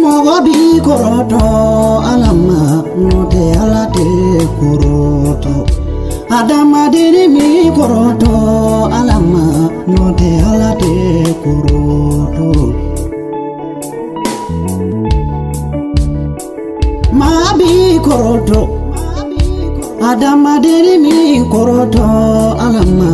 Môgô bi kôrôtô Alla ma note Alla te kôrôtô Adama diri mi kôrôtô Alla ma note Alla te kôrôtô Ma bi kôrôtô Adama diri mi kôrôtô Alla ma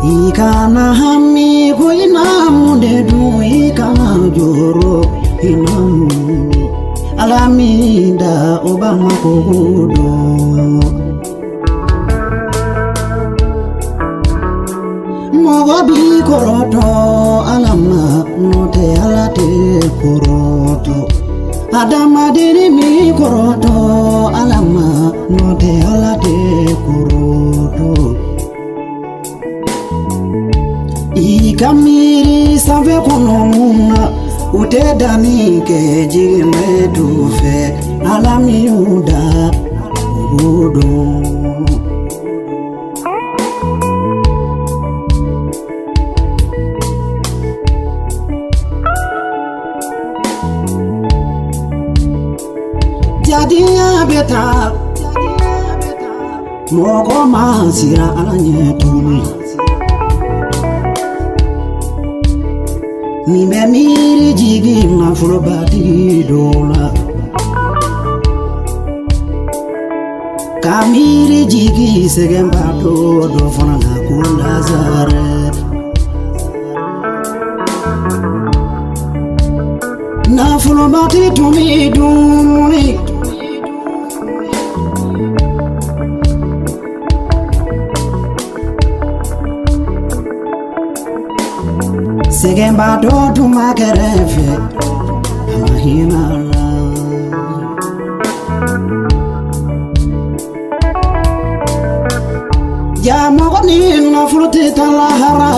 Ikana hami ko inamu dedu ikana joro inamu alamida obama kodo Môgô bi kôrôtô Alla ma note Alla te kôrôtô Adama diri mi kôrôtô Alla ma note Alla te kôrôtô Ikamiri sanfɛ kɔnɔ mun na u tɛ danni kɛ jiginɛ du fɛ Ala min y'u da u b'o dɔn jadiya bɛ taa mɔgɔ ma sira Ala ɲɛ tuguni Ni bɛ miiri jigi nafolobatigi dɔw la Ka miiri jigi sɛgɛnbatɔ dɔ fana na ko Lazarɛ Nafolobatigi tun b'i dumuni Sɛgɛnbatɔ tun b'a kɛrɛfɛ a ma hinɛ a la Jamɔgɔ ni nafolo tɛ taa lahara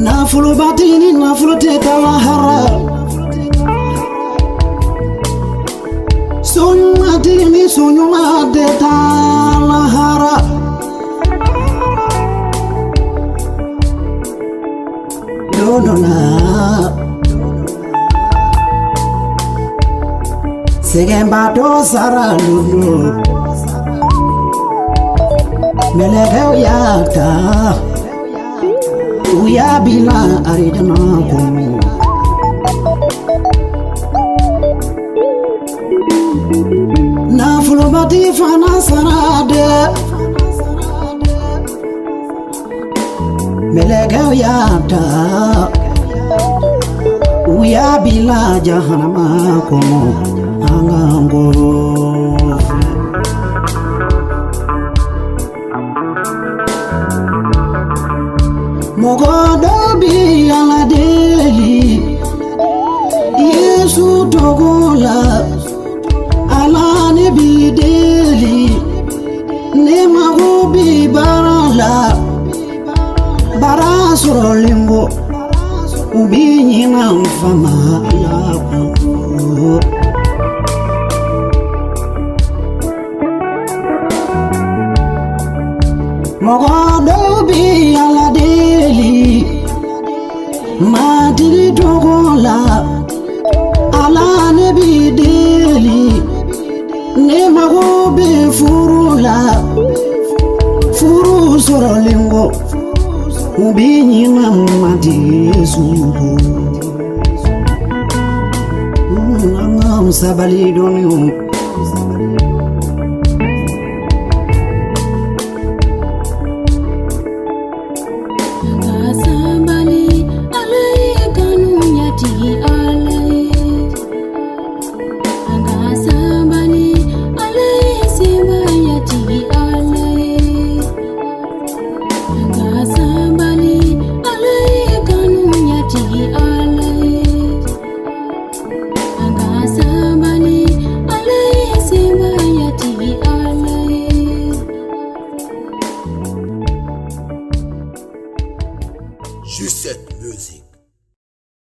Nafolobatigi ni nafolo tɛ taa lahara Soɲumatigi ni soɲuman tɛ taa lahara Dona Sɛgɛnbatɔ sara lulu Mɛlɛkɛw y'a ta u y'a bila aridana kɔnɔ Nafolobatigi fana sara dɛ Mɛlɛkɛw y'a ta u y'a bila jahanama kɔnɔ an ka ngɔlɔ Môgô dɔ bi Ala deli Yesu togo la Ala ne bi deli ne mago bi baara la Bara sɔrɔlen kɔ u bi ɲina n fama Ala kɔ Môgô dɔw bi Ala deli matigi togo la Ala ne bi deli ne mago bɛ furu la furu sɔrɔlen kɔ u bi ɲina matigi Yesu kɔ an ka sabali dɔɔni o Juste cette musique.